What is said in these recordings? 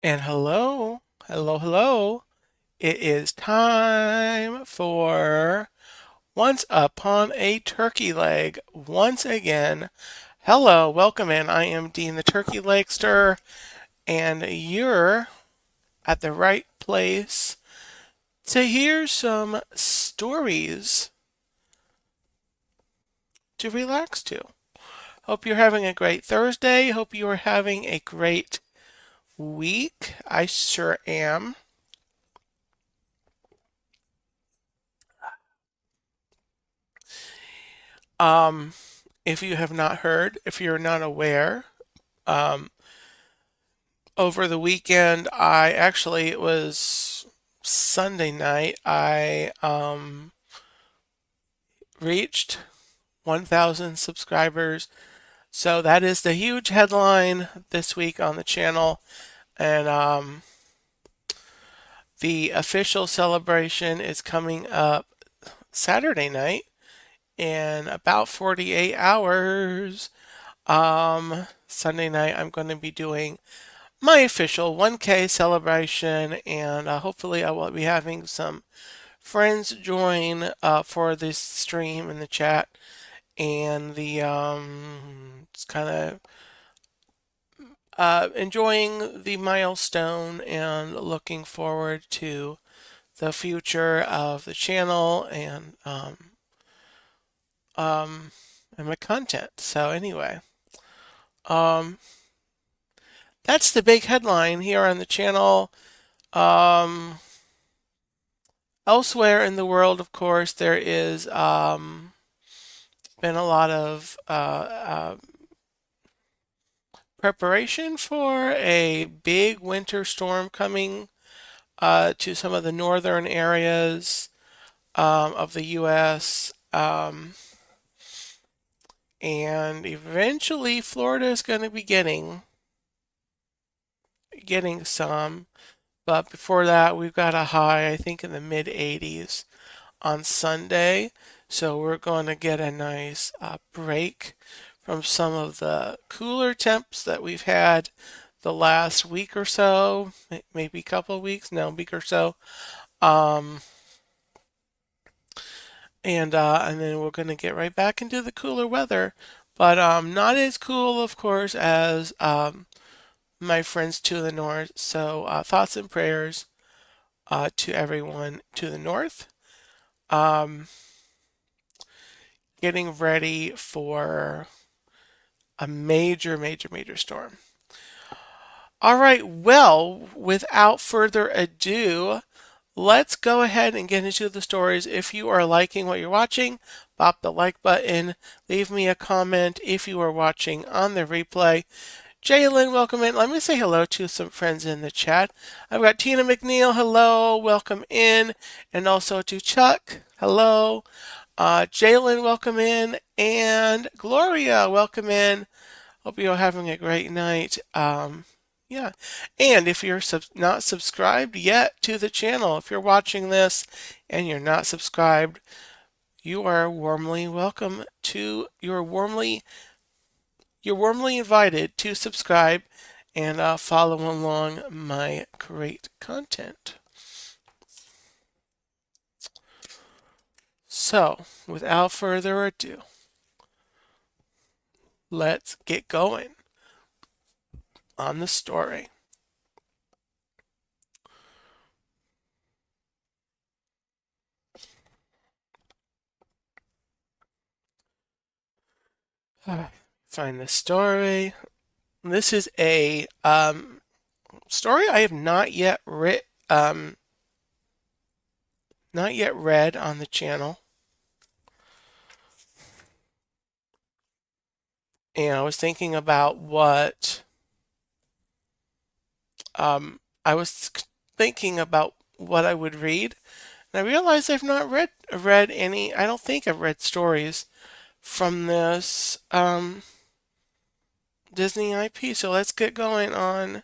And hello. It is time for Once Upon a Turkey Leg. Once again, hello, welcome in. I am Dean the Turkey Legster, and you're at the right place to hear some stories to relax to. Hope you're having a great Thursday. Hope you are having a great week. I sure am. Um, if you have not heard, if you're not aware, um, over the weekend, it was Sunday night, I reached 1,000 subscribers. So that is the huge headline this week on the channel. And the official celebration is coming up Saturday night in about 48 hours. Sunday night, I'm going to be doing my official 1K celebration, and hopefully, I will be having some friends join for this stream in the chat, and the just kind of enjoying the milestone and looking forward to the future of the channel um, and my content. So anyway, um, that's the big headline here on the channel. Um, Elsewhere in the world, of course, there is been a lot of preparation for a big winter storm coming to some of the northern areas of the U.S. And eventually, Florida is going to be getting some. But before that, we've got a high, I think, in the mid 80s on Sunday. So we're going to get a nice break from some of the cooler temps that we've had the last week or so, maybe a couple of weeks, no, a week or so. Um, and then we're going to get right back into the cooler weather, but not as cool, of course, as my friends to the north. So thoughts and prayers to everyone to the north. Um, Getting ready for a major storm. All right, well, without further ado, let's go ahead and get into the stories. If you are liking what you're watching, pop the like button, leave me a comment if you are watching on the replay. Jalen, welcome in. Let me say hello to some friends in the chat. I've got Tina McNeil, hello, welcome in. And also to Chuck, hello. Jalen, welcome in. And Gloria, welcome in. Hope you're having a great night. Yeah. And if you're not subscribed yet to the channel, if you're watching this and you're not subscribed, you are warmly welcome to, you're warmly invited to subscribe and follow along my great content. So, without further ado, let's get going on the story. Find the story. This is a story I have not yet read on the channel. And I was thinking about what I would read, and I realized I've not read any. I don't think I've read stories from this Disney IP. So let's get going on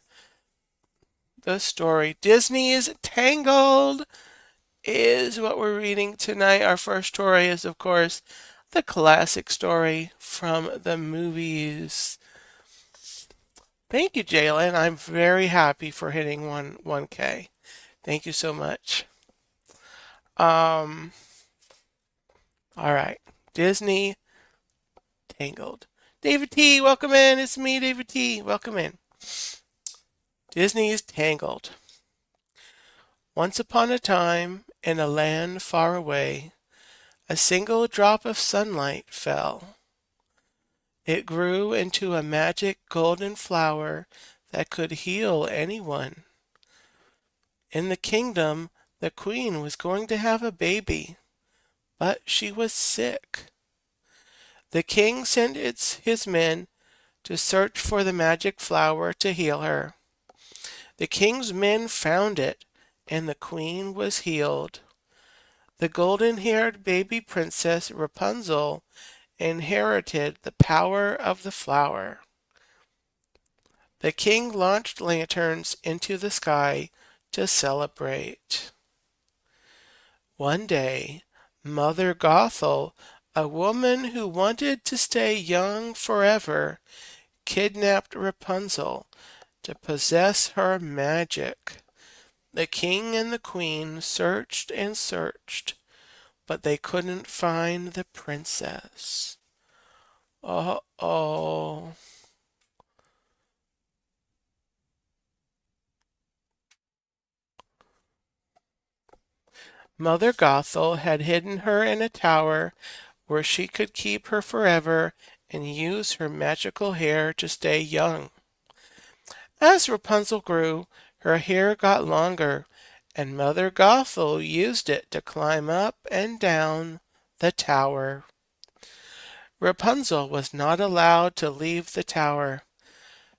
the story. Disney's Tangled is what we're reading tonight. Our first story is, of course, the classic story from the movies. Thank you, Jalen. I'm very happy for hitting 1K. Thank you so much. Um, all right. Disney Tangled. David T, welcome in. It's me, David T. Welcome in. Disney's Tangled. Once upon a time, in a land far away, a single drop of sunlight fell. It grew into a magic golden flower that could heal anyone. In the kingdom, the queen was going to have a baby, but she was sick. The king sent his men to search for the magic flower to heal her. The king's men found it, and the queen was healed. The golden-haired baby princess Rapunzel inherited the power of the flower. The king launched lanterns into the sky to celebrate. One day, Mother Gothel, a woman who wanted to stay young forever, kidnapped Rapunzel to possess her magic. The king and the queen searched and searched, but they couldn't find the princess. Uh-oh. Mother Gothel had hidden her in a tower where she could keep her forever and use her magical hair to stay young. As Rapunzel grew, her hair got longer, and Mother Gothel used it to climb up and down the tower. Rapunzel was not allowed to leave the tower,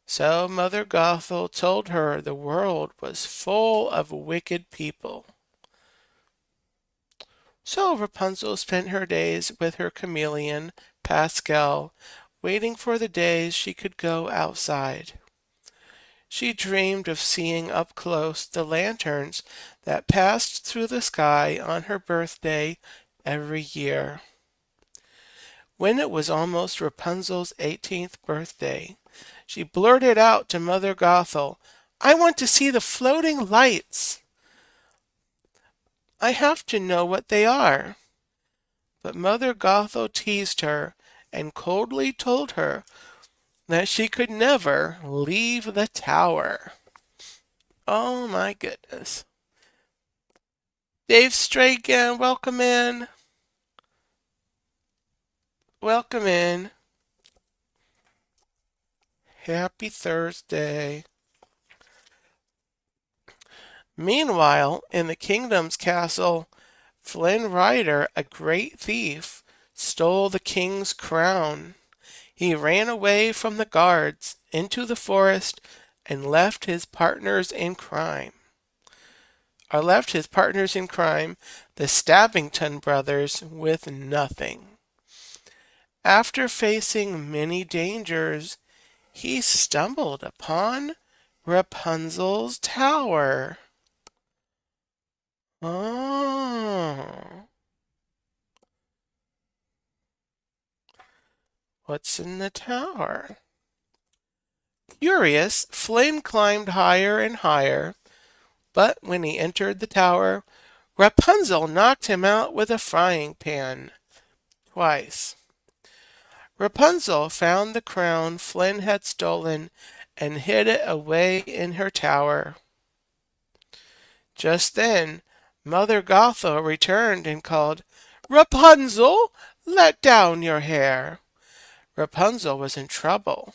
so Mother Gothel told her the world was full of wicked people. So Rapunzel spent her days with her chameleon, Pascal, waiting for the days she could go outside. She dreamed of seeing up close the lanterns that passed through the sky on her birthday every year. When it was almost Rapunzel's 18th birthday, she blurted out to Mother Gothel, "I want to see the floating lights. I have to know what they are." But Mother Gothel teased her and coldly told her that she could never leave the tower. Oh my goodness. Dave Stragan, welcome in. Welcome in. Happy Thursday. Meanwhile, in the kingdom's castle, Flynn Rider, a great thief, stole the king's crown. He ran away from the guards into the forest and left his partners in crime. The Stabbington brothers, with nothing. After facing many dangers, he stumbled upon Rapunzel's tower. Oh, what's in the tower? Curious, Flynn climbed higher and higher, but when he entered the tower, Rapunzel knocked him out with a frying pan twice. Rapunzel found the crown Flynn had stolen and hid it away in her tower. Just then, Mother Gothel returned and called, "Rapunzel, let down your hair." Rapunzel was in trouble.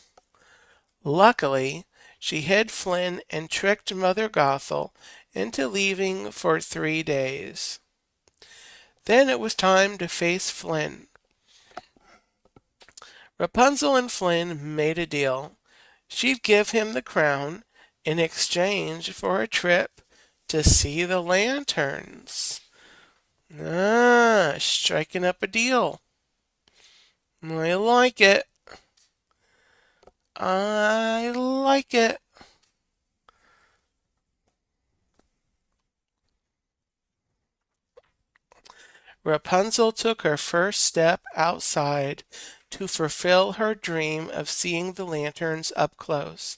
Luckily, she hid Flynn and tricked Mother Gothel into leaving for 3 days. Then it was time to face Flynn. Rapunzel and Flynn made a deal. She'd give him the crown in exchange for a trip to see the lanterns. Striking up a deal. I like it. I like it. Rapunzel took her first step outside to fulfill her dream of seeing the lanterns up close.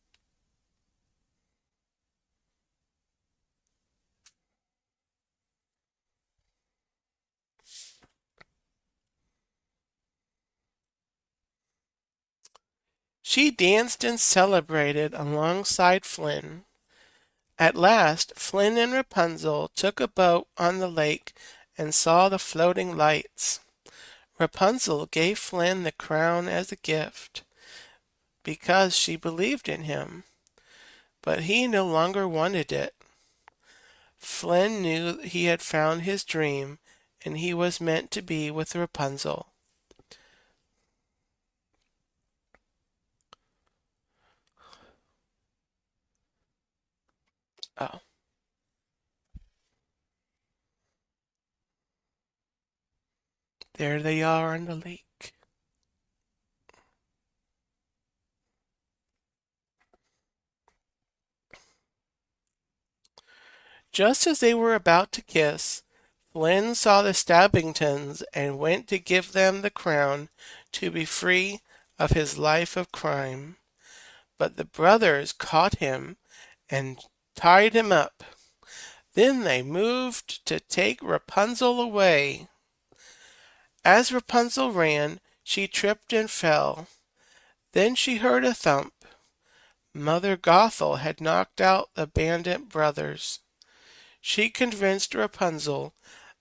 She danced and celebrated alongside Flynn. At last, Flynn and Rapunzel took a boat on the lake and saw the floating lights. Rapunzel gave Flynn the crown as a gift because she believed in him, but he no longer wanted it. Flynn knew he had found his dream and he was meant to be with Rapunzel. Oh, there they are on the lake. Just as they were about to kiss, Flynn saw the Stabbingtons and went to give them the crown to be free of his life of crime. But the brothers caught him and tied him up. Then they moved to take Rapunzel away. As Rapunzel ran, she tripped and fell. Then she heard a thump. Mother Gothel had knocked out the bandit brothers. She convinced Rapunzel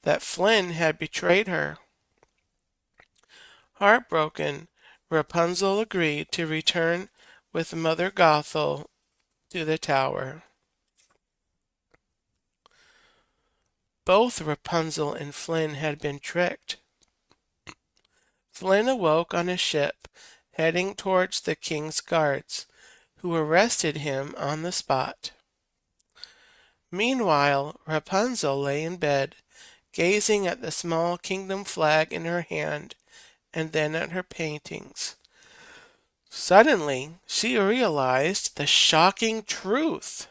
that Flynn had betrayed her. Heartbroken, Rapunzel agreed to return with Mother Gothel to the tower. Both Rapunzel and Flynn had been tricked. Flynn awoke on a ship heading towards the king's guards, who arrested him on the spot. Meanwhile, Rapunzel lay in bed, gazing at the small kingdom flag in her hand and then at her paintings. Suddenly, she realized the shocking truth.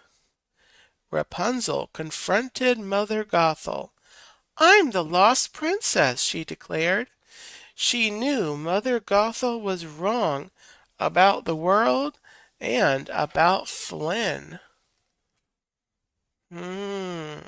Rapunzel confronted Mother Gothel. "I'm the lost princess," she declared. She knew Mother Gothel was wrong about the world and about Flynn. Hmm.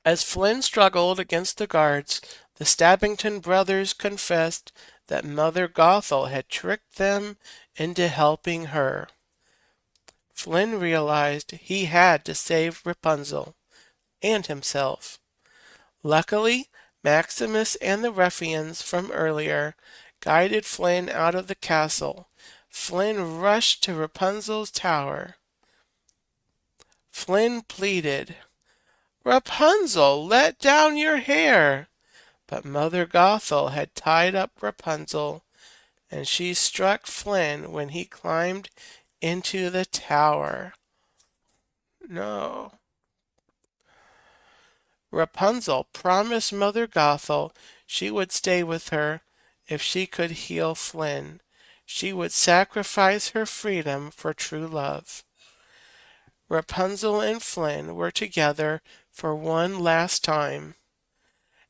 As Flynn struggled against the guards, the Stabbington brothers confessed that Mother Gothel had tricked them into helping her. Flynn realized he had to save Rapunzel and himself. Luckily, Maximus and the ruffians from earlier guided Flynn out of the castle. Flynn rushed to Rapunzel's tower. Flynn pleaded, "Rapunzel, let down your hair." But Mother Gothel had tied up Rapunzel, and she struck Flynn when he climbed into the tower. No. Rapunzel promised Mother Gothel she would stay with her if she could heal Flynn. She would sacrifice her freedom for true love. Rapunzel and Flynn were together for one last time.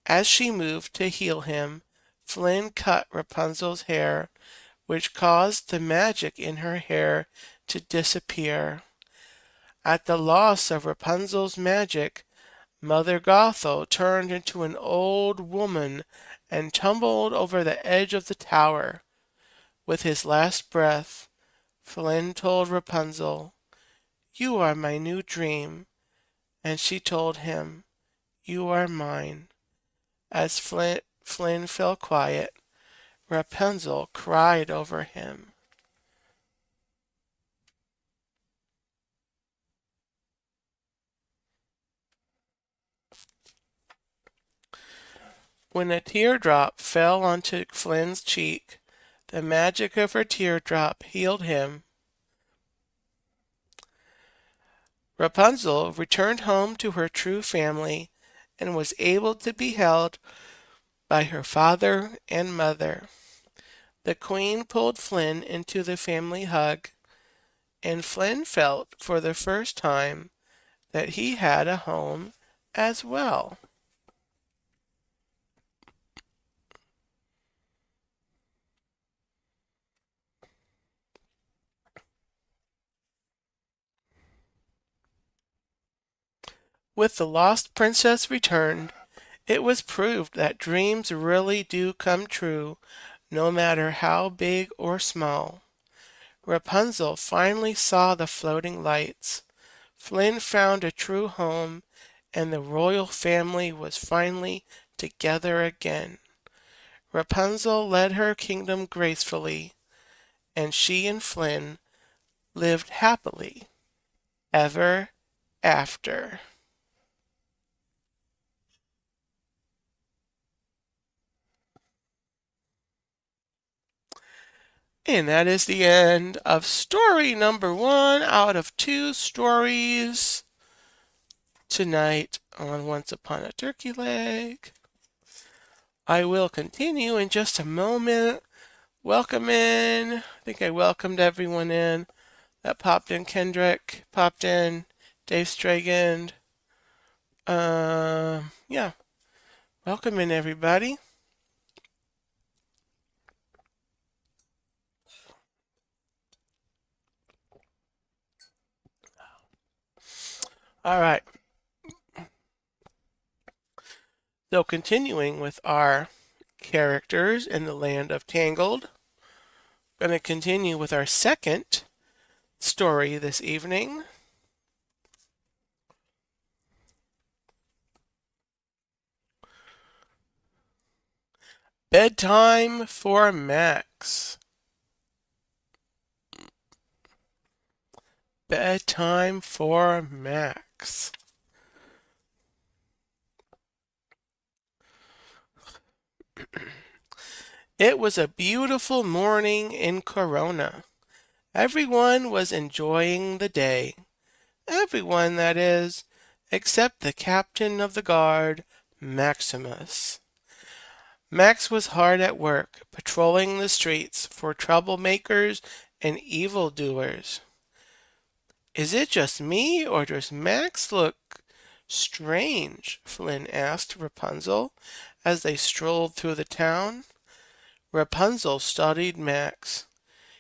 As she moved to heal him, Flynn cut Rapunzel's hair, which caused the magic in her hair to disappear. At the loss of Rapunzel's magic, Mother Gothel turned into an old woman and tumbled over the edge of the tower. With his last breath, Flynn told Rapunzel, "You are my new dream," and she told him, "You are mine." As Flynn fell quiet, Rapunzel cried over him. When a teardrop fell onto Flynn's cheek, the magic of her teardrop healed him. Rapunzel returned home to her true family and was able to be held by her father and mother. The queen pulled Flynn into the family hug, and Flynn felt for the first time that he had a home as well. With the lost princess returned, It was proved that dreams really do come true, no matter how big or small. Rapunzel finally saw the floating lights. Flynn found a true home, and the royal family was finally together again. Rapunzel led her kingdom gracefully, and she and Flynn lived happily ever after. And that is the end of story number 1 out of 2 stories tonight on Once Upon a Turkey Leg. I will continue in just a moment. Welcome in. I think I welcomed everyone in that popped in. Kendrick popped in. Dave Stragand. Yeah. Welcome in, everybody. All right. So continuing with our characters in the land of Tangled, going to continue with our second story this evening. Bedtime for Max. Bedtime for Max. It was a beautiful morning in Corona. Everyone was enjoying the day. Everyone, that is, except the captain of the guard, Maximus. Max was hard at work, patrolling the streets for troublemakers and evildoers. Is it just me, or does Max look strange? Flynn asked Rapunzel as they strolled through the town. Rapunzel studied Max.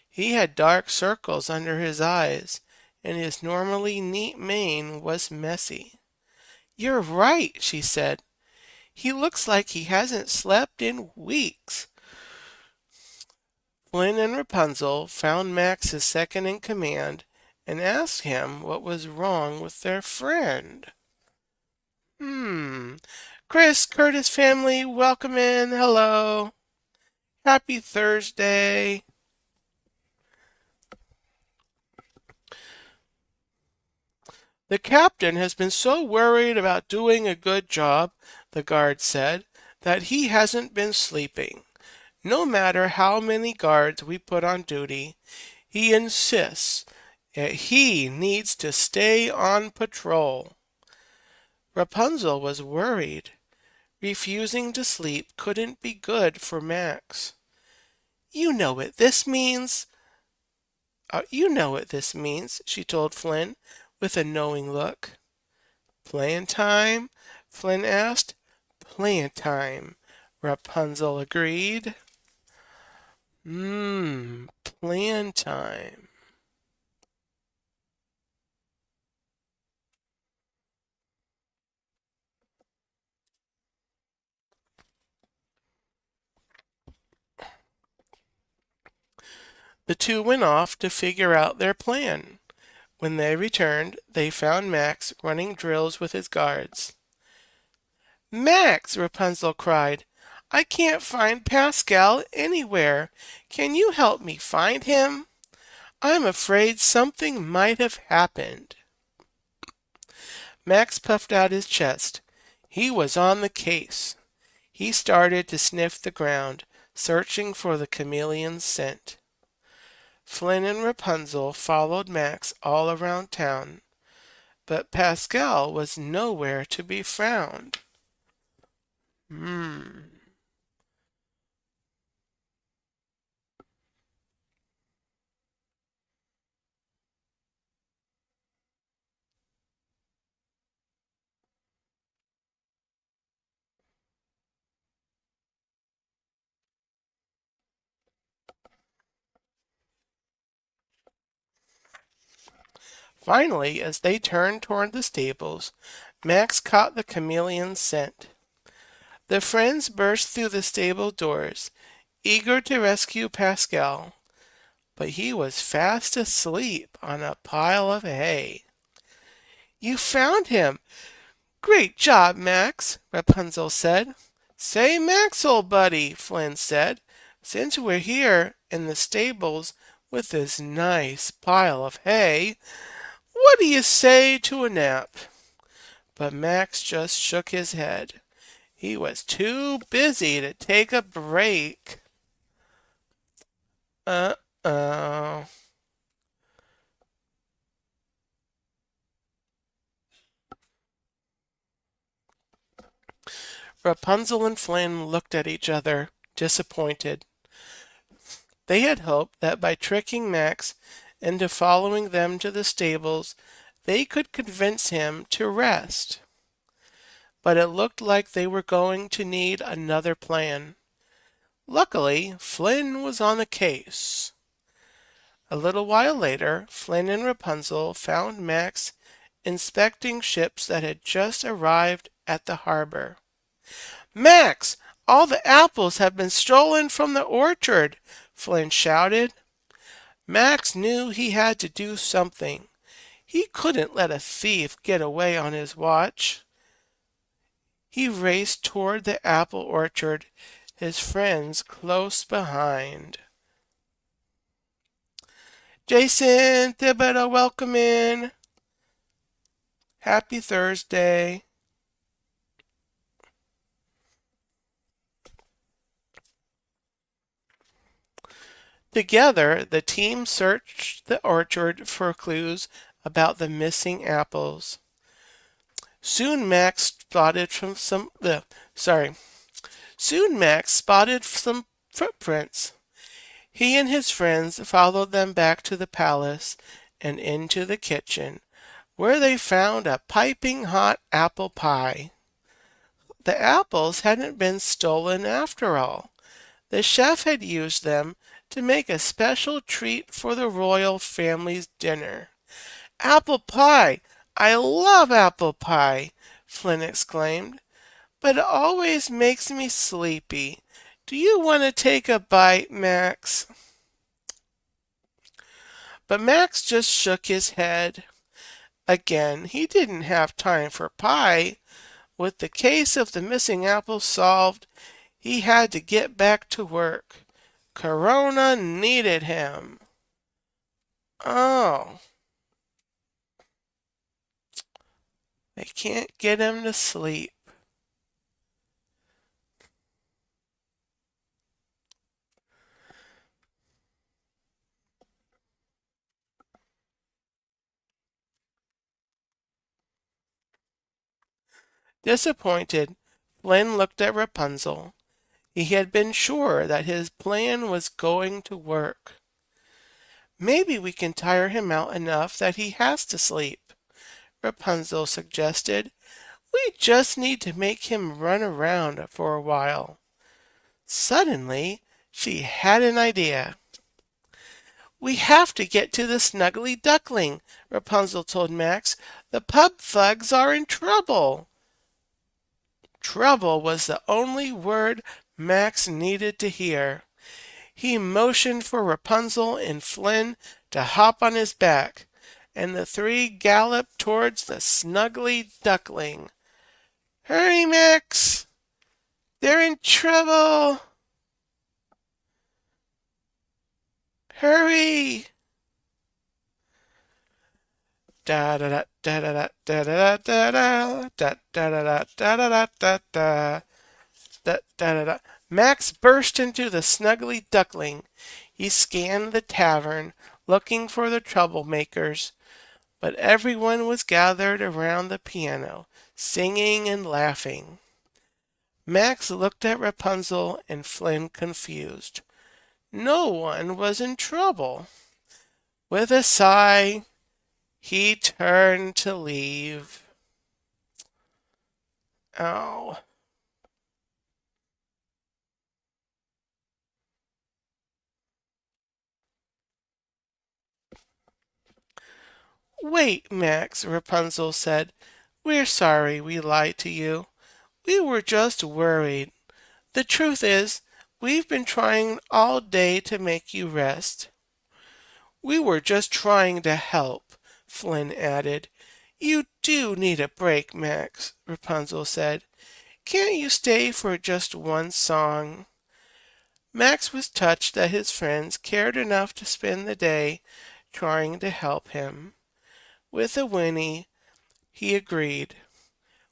He had dark circles under his eyes, and his normally neat mane was messy. You're right, she said. He looks like he hasn't slept in weeks. Flynn and Rapunzel found Max's second in command and asked him what was wrong with their friend. Chris, Curtis family, welcome in. Hello. Happy Thursday. The captain has been so worried about doing a good job, the guard said, that he hasn't been sleeping. No matter how many guards we put on duty, he insists that he needs to stay on patrol. Rapunzel was worried. Refusing to sleep couldn't be good for Max. You know what this means. She told Flynn with a knowing look. Playing time? Flynn asked. Playing time, Rapunzel agreed. Playing time. The two went off to figure out their plan. When they returned, they found Max running drills with his guards. Max, Rapunzel cried, I can't find Pascal anywhere. Can you help me find him? I'm afraid something might have happened. Max puffed out his chest. He was on the case. He started to sniff the ground, searching for the chameleon's scent. Flynn and Rapunzel followed Max all around town, but Pascal was nowhere to be found. Finally, as they turned toward the stables, Max caught the chameleon's scent. The friends burst through the stable doors, eager to rescue Pascal, but he was fast asleep on a pile of hay. You found him! Great job, Max, Rapunzel said. Say, Max, old buddy, Flynn said, since we're here in the stables with this nice pile of hay, what do you say to a nap? But Max just shook his head. He was too busy to take a break. Uh-oh. Rapunzel and Flynn looked at each other, disappointed. They had hoped that by tricking Max into following them to the stables, they could convince him to rest. But it looked like they were going to need another plan. Luckily, Flynn was on the case. A little while later, Flynn and Rapunzel found Max inspecting ships that had just arrived at the harbor. Max, all the apples have been stolen from the orchard, Flynn shouted. Max knew he had to do something. He couldn't let a thief get away on his watch. He raced toward the apple orchard, his friends close behind. Jason Thibodeau, welcome in. Happy Thursday. Together, the team searched the orchard for clues about the missing apples. Soon Max spotted some footprints. He and his friends followed them back to the palace and into the kitchen, where they found a piping hot apple pie. The apples hadn't been stolen after all. The chef had used them to make a special treat for the royal family's dinner. Apple pie! I love apple pie! Flynn exclaimed. But it always makes me sleepy. Do you want to take a bite, Max? But Max just shook his head. Again, he didn't have time for pie. With the case of the missing apples solved, he had to get back to work. Corona needed him. Oh, they can't get him to sleep. Disappointed, Flynn looked at Rapunzel. He had been sure that his plan was going to work. Maybe we can tire him out enough that he has to sleep, Rapunzel suggested. We just need to make him run around for a while. Suddenly, she had an idea. We have to get to the snuggly duckling, Rapunzel told Max. The pub thugs are in trouble. Trouble was the only word Max needed to hear. He motioned for Rapunzel and Flynn to hop on his back, and the three galloped towards the snuggly duckling. Hurry, Max! They're in trouble! Hurry! Da da da da da da da da da da da da da da da da da da. Max burst into the snuggly duckling. He scanned the tavern, looking for the troublemakers, but everyone was gathered around the piano, singing and laughing. Max looked at Rapunzel and Flynn confused. No one was in trouble. With a sigh, he turned to leave. Oh. Wait, Max, Rapunzel said. We're sorry we lied to you. We were just worried. The truth is, we've been trying all day to make you rest." "We were just trying to help," Flynn added. "You do need a break, Max," Rapunzel said. "Can't you stay for just one song?" Max was touched that his friends cared enough to spend the day trying to help him. With a whinny, he agreed.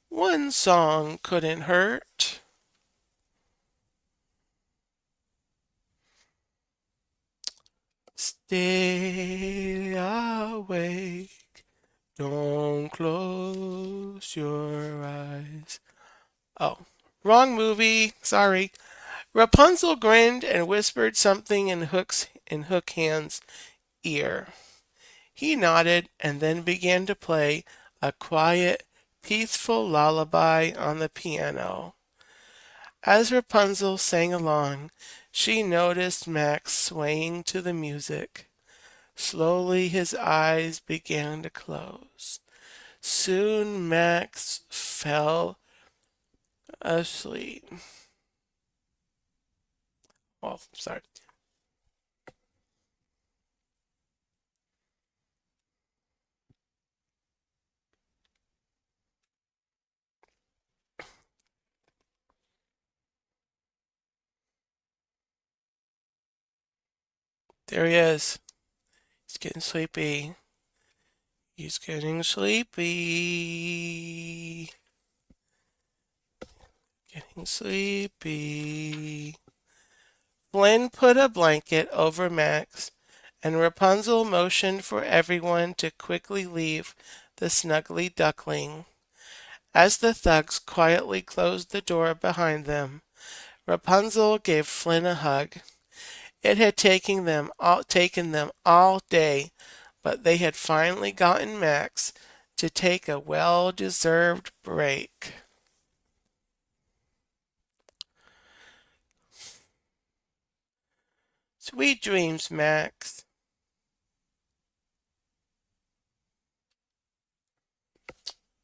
One song couldn't hurt. Stay awake. Don't close your eyes. Oh, wrong movie. Sorry. Rapunzel grinned and whispered something in Hook Hand's ear. He nodded and then began to play a quiet, peaceful lullaby on the piano. As Rapunzel sang along, she noticed Max swaying to the music. Slowly his eyes began to close. Soon Max fell asleep. Oh, sorry. There he is. He's getting sleepy. He's getting sleepy. Getting sleepy. Flynn put a blanket over Max, and Rapunzel motioned for everyone to quickly leave the snuggly duckling. As the thugs quietly closed the door behind them, Rapunzel gave Flynn a hug. It had taken them all day, but they had finally gotten Max to take a well-deserved break. Sweet dreams, Max.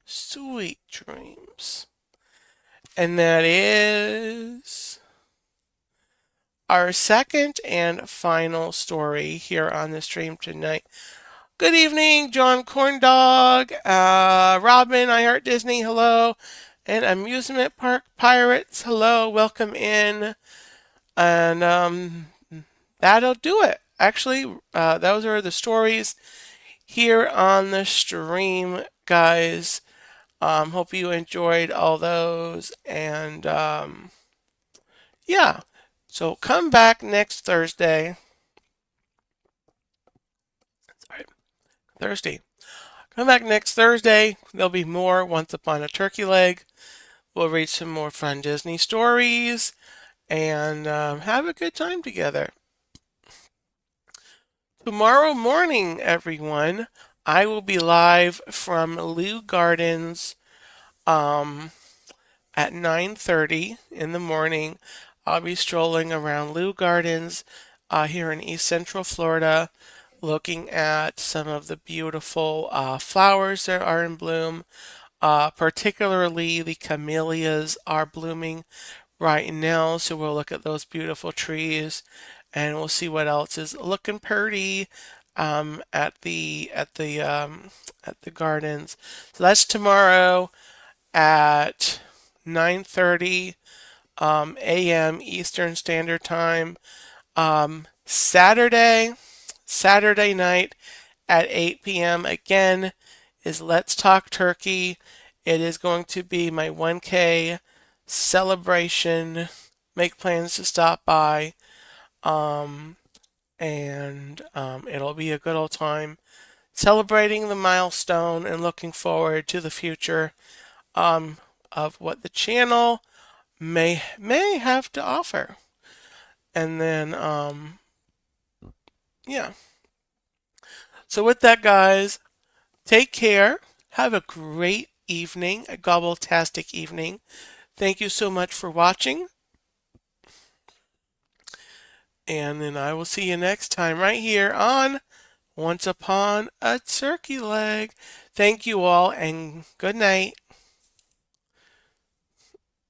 Sweet dreams. And that is our second and final story here on the stream tonight. Good evening, John Corndog, Robin, I Heart Disney, hello, and Amusement Park Pirates, hello, welcome in, and that'll do it. Actually, those are the stories here on the stream, guys. Hope you enjoyed all those, and yeah, so come back next Thursday. Sorry, Thursday. Come back next Thursday. There'll be more Once Upon a Turkey Leg. We'll read some more fun Disney stories and have a good time together. Tomorrow morning, everyone, I will be live from Lou Gardens at 9:30 in the morning. I'll be strolling around Lou Gardens here in East Central Florida, looking at some of the beautiful flowers that are in bloom. Particularly the camellias are blooming right now, so we'll look at those beautiful trees and we'll see what else is looking pretty at the gardens. So that's tomorrow at 9:30 a.m. Eastern Standard Time. Saturday night at 8 p.m. again is Let's Talk Turkey. It is going to be my 1K celebration. Make plans to stop by. And it'll be a good old time celebrating the milestone and looking forward to the future of what the channel may have to offer. And then yeah. So with that, guys, take care. Have a great evening, a gobble-tastic evening. Thank you so much for watching. And then I will see you next time right here on Once Upon a Turkey Leg. Thank you all and good night.